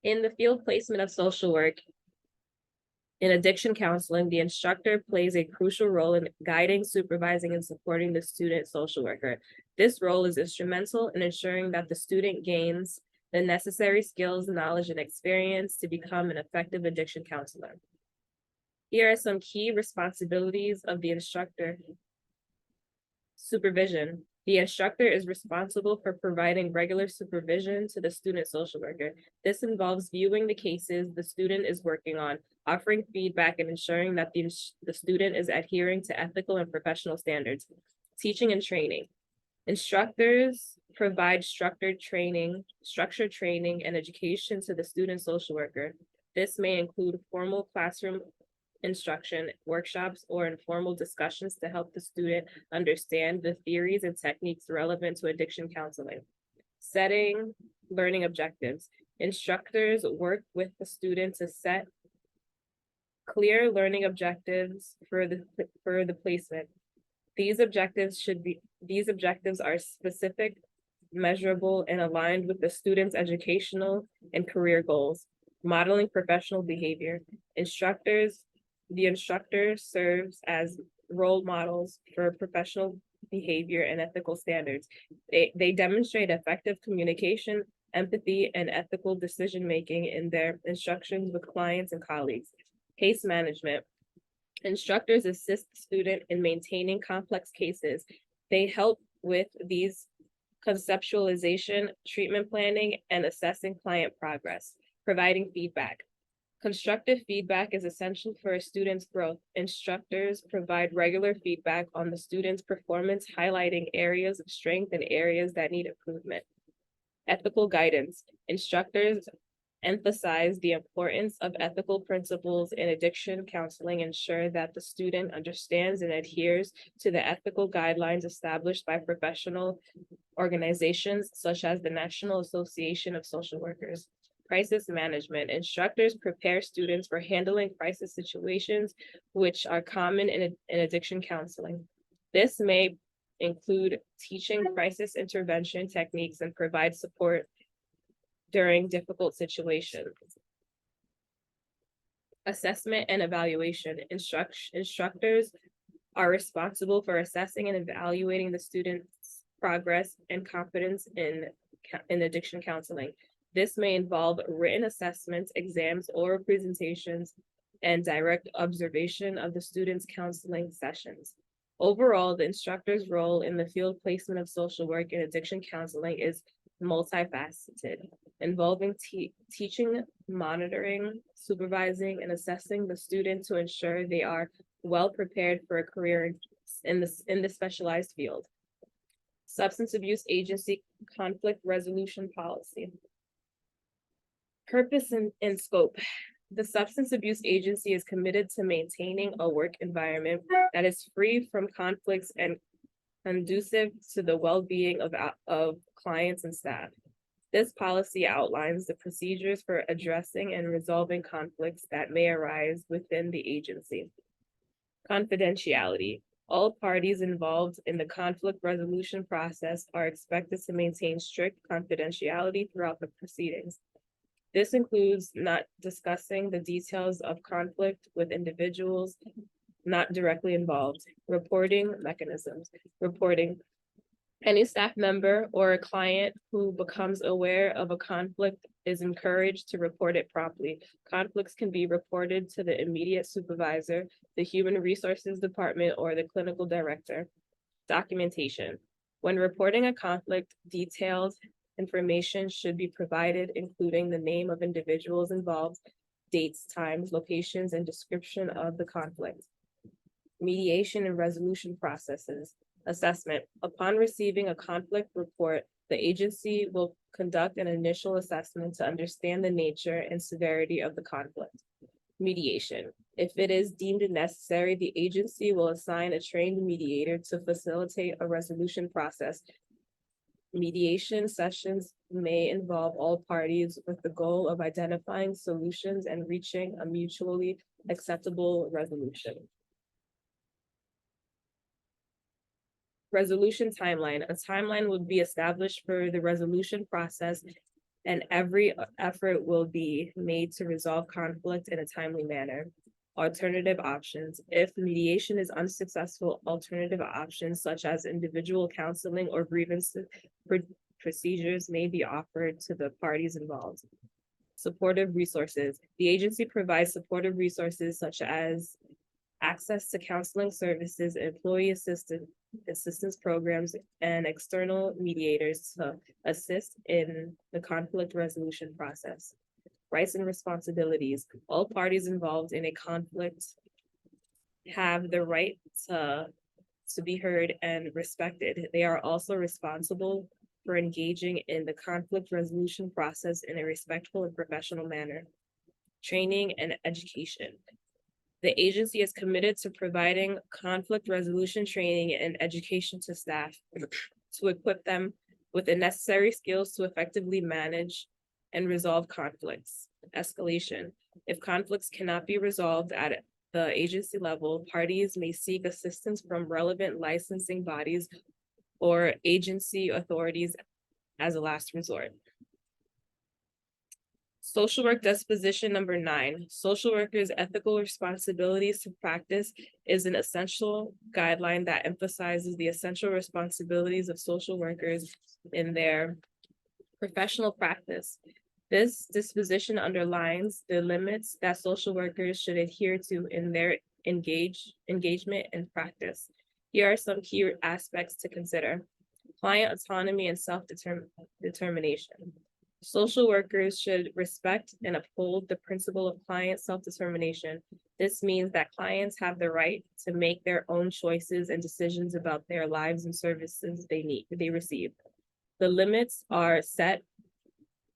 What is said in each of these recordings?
In the field placement of social work, in addiction counseling, the instructor plays a crucial role in guiding, supervising, and supporting the student social worker. This role is instrumental in ensuring that the student gains the necessary skills, knowledge, and experience to become an effective addiction counselor. Here are some key responsibilities of the instructor. Supervision. The instructor is responsible for providing regular supervision to the student social worker. This involves viewing the cases the student is working on, offering feedback, and ensuring that the student is adhering to ethical and professional standards. Teaching and training. Instructors provide structured training, and education to the student social worker. This may include formal classroom instruction, workshops, or informal discussions to help the student understand the theories and techniques relevant to addiction counseling. Setting learning objectives. Instructors work with the student to set clear learning objectives for the placement. These objectives are specific, measurable, and aligned with the student's educational and career goals. Modeling professional behavior. The instructor serves as role models for professional behavior and ethical standards. They demonstrate effective communication, empathy, and ethical decision-making in their instructions with clients and colleagues. Case management. Instructors assist the student in maintaining complex cases. They help with these conceptualization, treatment planning, and assessing client progress. Providing feedback. Constructive feedback is essential for a student's growth. Instructors provide regular feedback on the student's performance, highlighting areas of strength and areas that need improvement. Ethical guidance. Instructors emphasize the importance of ethical principles in addiction counseling, ensure that the student understands and adheres to the ethical guidelines established by professional organizations such as the National Association of Social Workers. Crisis management. Instructors prepare students for handling crisis situations, which are common in addiction counseling. This may include teaching crisis intervention techniques and provide support during difficult situations. Assessment and evaluation. Instructors are responsible for assessing and evaluating the student's progress and confidence in addiction counseling. This may involve written assessments, exams, oral presentations, and direct observation of the student's counseling sessions. Overall, the instructor's role in the field placement of social work and addiction counseling is multifaceted, involving teaching, monitoring, supervising, and assessing the student to ensure they are well prepared for a career in the specialized field. Substance abuse agency conflict resolution policy. Purpose and scope. The Substance Abuse Agency is committed to maintaining a work environment that is free from conflicts and conducive to the well-being of clients and staff. This policy outlines the procedures for addressing and resolving conflicts that may arise within the agency. Confidentiality. All parties involved in the conflict resolution process are expected to maintain strict confidentiality throughout the proceedings. This includes not discussing the details of conflict with individuals not directly involved. Reporting mechanisms. Reporting. Any staff member or a client who becomes aware of a conflict is encouraged to report it promptly. Conflicts can be reported to the immediate supervisor, the Human Resources Department, or the clinical director. Documentation. When reporting a conflict, detailed information should be provided, including the name of individuals involved, dates, times, locations, and description of the conflict. Mediation and resolution processes. Assessment. Upon receiving a conflict report, the agency will conduct an initial assessment to understand the nature and severity of the conflict. Mediation. If it is deemed necessary, the agency will assign a trained mediator to facilitate a resolution process. Mediation sessions may involve all parties with the goal of identifying solutions and reaching a mutually acceptable resolution. Resolution timeline. A timeline would be established for the resolution process and every effort will be made to resolve conflict in a timely manner. Alternative options. If mediation is unsuccessful, alternative options such as individual counseling or grievance procedures may be offered to the parties involved. Supportive resources. The agency provides supportive resources such as access to counseling services, employee assistance programs, and external mediators to assist in the conflict resolution process. Rights and responsibilities. All parties involved in a conflict have the right to be heard and respected. They are also responsible for engaging in the conflict resolution process in a respectful and professional manner. Training and education. The agency is committed to providing conflict resolution training and education to staff to equip them with the necessary skills to effectively manage and resolve conflicts. Escalation. If conflicts cannot be resolved at the agency level, parties may seek assistance from relevant licensing bodies or agency authorities as a last resort. Social work disposition number 9, social workers' ethical responsibilities to practice is an essential guideline that emphasizes the essential responsibilities of social workers in their professional practice. This disposition underlines the limits that social workers should adhere to in their engagement and practice. Here are some key aspects to consider. Client autonomy and self-determination. Social workers should respect and uphold the principle of client self-determination. This means that clients have the right to make their own choices and decisions about their lives and services they receive. The limits are set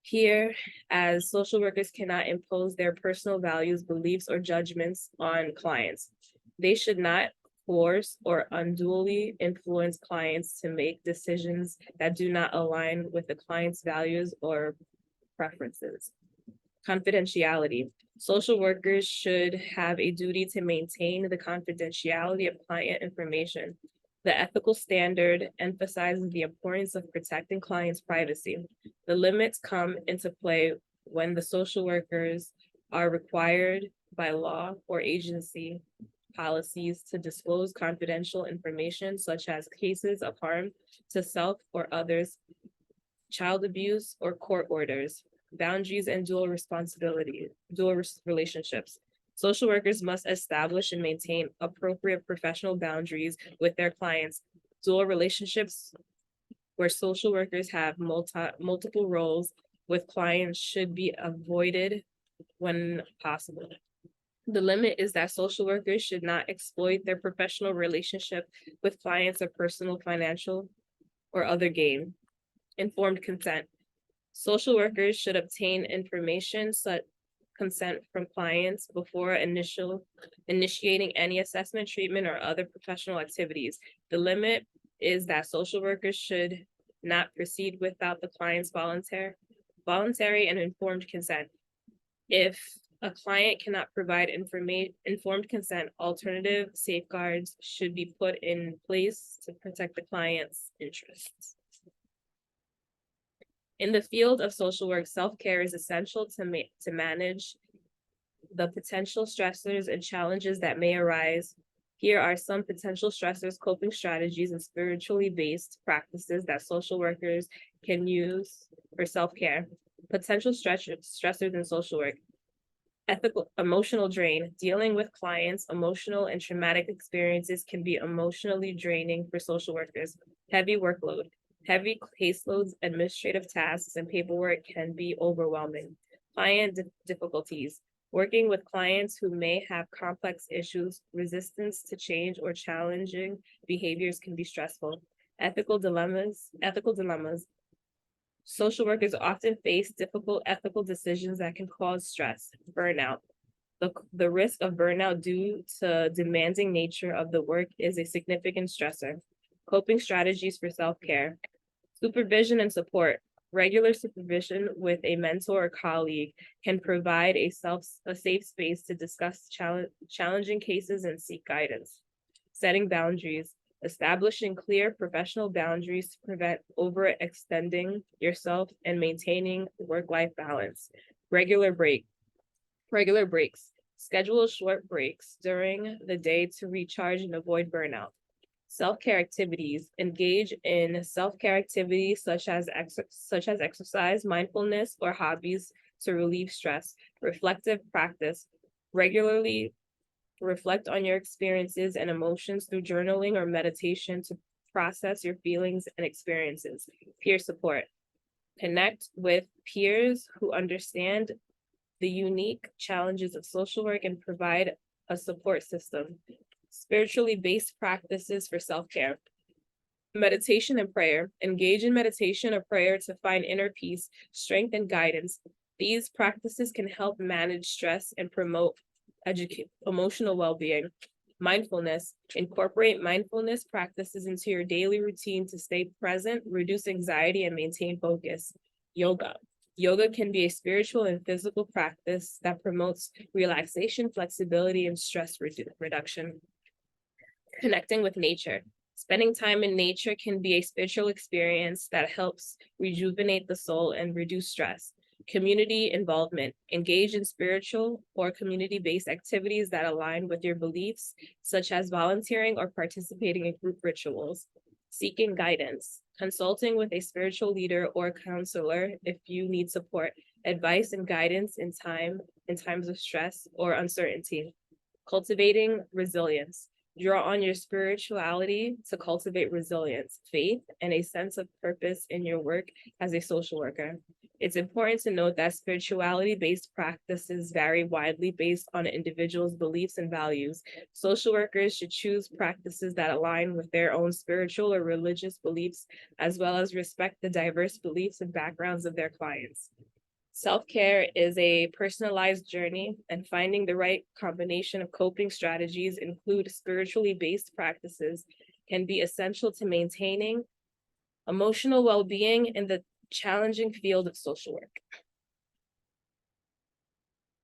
here as social workers cannot impose their personal values, beliefs, or judgments on clients. They should not force or unduly influence clients to make decisions that do not align with the client's values or preferences. Confidentiality. Social workers should have a duty to maintain the confidentiality of client information. The ethical standard emphasizes the importance of protecting clients' privacy. The limits come into play when the social workers are required by law or agency policies to disclose confidential information such as cases of harm to self or others, child abuse, or court orders, boundaries and dual relationships. Social workers must establish and maintain appropriate professional boundaries with their clients. Dual relationships where social workers have multiple roles with clients should be avoided when possible. The limit is that social workers should not exploit their professional relationship with clients for personal, financial, or other gain. Informed consent. Social workers should obtain information such consent from clients before initiating any assessment, treatment, or other professional activities. The limit is that social workers should not proceed without the client's voluntary and informed consent. If a client cannot provide informed consent, alternative safeguards should be put in place to protect the client's interests. In the field of social work, self-care is essential to manage the potential stressors and challenges that may arise. Here are some potential stressors, coping strategies, and spiritually based practices that social workers can use for self-care. Potential stressors in social work. Emotional drain. Dealing with clients' emotional and traumatic experiences can be emotionally draining for social workers. Heavy workload. Heavy caseloads, administrative tasks, and paperwork can be overwhelming. Client difficulties. Working with clients who may have complex issues, resistance to change, or challenging behaviors can be stressful. Ethical dilemmas. Social workers often face difficult ethical decisions that can cause stress, burnout. The risk of burnout due to demanding nature of the work is a significant stressor. Coping strategies for self-care. Supervision and support. Regular supervision with a mentor or colleague can provide a safe space to discuss challenging cases and seek guidance. Setting boundaries. establishing clear professional boundaries to prevent overextending yourself and maintaining work-life balance. Regular breaks. Schedule short breaks during the day to recharge and avoid burnout. Self-care activities. Engage in self-care activities such as exercise, mindfulness, or hobbies to relieve stress. Reflective practice. Regularly reflect on your experiences and emotions through journaling or meditation to process your feelings and experiences. Peer support. Connect with peers who understand the unique challenges of social work and provide a support system. Spiritually based practices for self-care. Meditation and prayer. Engage in meditation or prayer to find inner peace, strength, and guidance. These practices can help manage stress and promote emotional well-being. Mindfulness. Incorporate mindfulness practices into your daily routine to stay present, reduce anxiety, and maintain focus. Yoga. Yoga can be a spiritual and physical practice that promotes relaxation, flexibility, and stress reduction. Connecting with nature. Spending time in nature can be a spiritual experience that helps rejuvenate the soul and reduce stress. Community involvement. Engage in spiritual or community-based activities that align with your beliefs, such as volunteering or participating in group rituals. Seeking guidance. Consulting with a spiritual leader or counselor if you need support, advice, and guidance in times of stress or uncertainty. Cultivating resilience. Draw on your spirituality to cultivate resilience, faith, and a sense of purpose in your work as a social worker. It's important to note that spirituality-based practices vary widely based on an individual's beliefs and values. Social workers should choose practices that align with their own spiritual or religious beliefs, as well as respect the diverse beliefs and backgrounds of their clients. Self-care is a personalized journey, and finding the right combination of coping strategies, include spiritually based practices, can be essential to maintaining emotional well-being in the challenging field of social work.